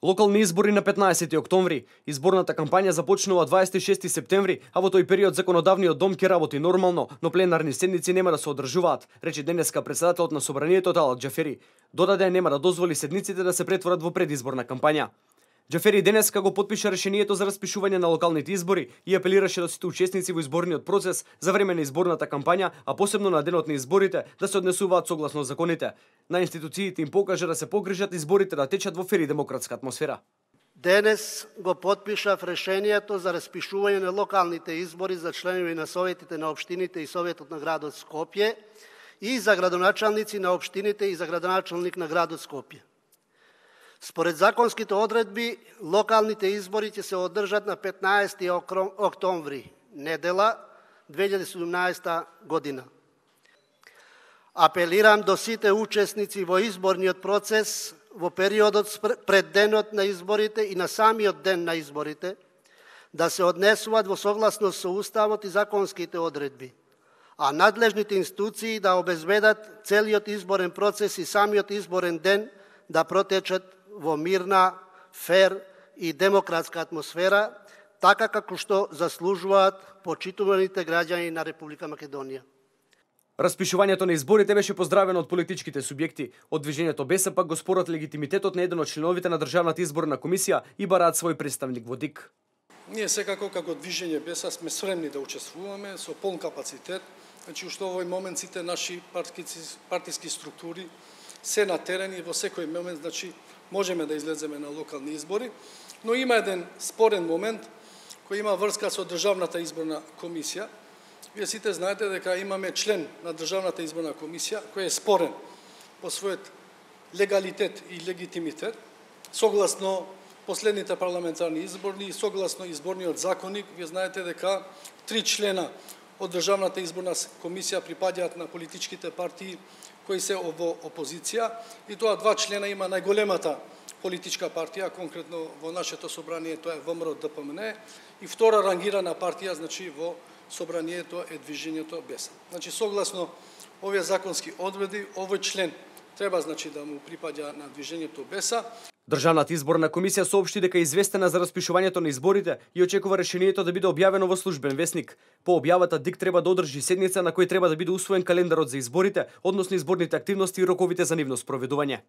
Локални избори на 15 октомври. Изборната кампања започнува 26 септември, а во тој период законодавниот дом ќе работи нормално, но пленарни седници нема да се одржуваат, рече денеска председателот на собранието Талат Џафери. Додаде нема да дозволи седниците да се претворат во предизборна кампања. Џафери денеска го потпиша решението за распишување на локалните избори и апелираше до сите учесници во изборниот процес за време на изборната кампања, а посебно на денот на изборите, да се однесуваат согласно законите. На институциите им покажа да се погрижат изборите да течат во фер и демократска атмосфера. Денес го потпишав решението за распишување на локалните избори за членови на советите на општините и советот на градот Скопје и за градоначалници на општините и за градоначалник на градот Скопје. Според законските одредби, локалните избори ќе се одржат на 15 октомври, недела, 2017 година. Апелирам до сите учесници во изборниот процес во периодот пред денот на изборите и на самиот ден на изборите да се однесуваат во согласност со Уставот и законските одредби, а надлежните институции да обезбедат целиот изборен процес и самиот изборен ден да протечат во мирна, фер и демократска атмосфера, така како што заслужуваат почитуваните граѓани на Република Македонија. Распишувањето на изборите беше поздравено од политичките субјекти. Од движењето БСП го спорат легитимитетот на еден од членовите на Државната изборна комисија и бараат свој представник во ДИК. Ние секако како движење БСП сме спремни да учествуваме со полн капацитет. Значи, уште во овој момент сите наши партиски структури се на терен и во секој момент, значи, можеме да излеземе на локални избори, но има еден спорен момент кој има врска со Државната изборна комисија. Вие сите знаете дека имаме член на Државната изборна комисија кој е спорен по својот легалитет и легитимитет, согласно последните парламентарни избори и согласно изборниот законник. Вие знаете дека 3 члена од Државната изборна комисија припаѓаат на политичките партии кои се во опозиција, и тоа 2 члена има најголемата политичка партија, конкретно во нашето собрание тоа е ВМРО ДПМН, и втора рангирана партија, значи во собранието е движењето БСП. Значи, согласно овие законски одредби, овој член треба, значи, да му припаѓа на движењето БСП. Државната изборна комисија соопшти дека е известена за распишувањето на изборите и очекува решението да биде објавено во службен весник. По објавата ДИК треба да одржи седница на кој треба да биде усвоен календарот за изборите, односно изборните активности и роковите за нивно спроведување.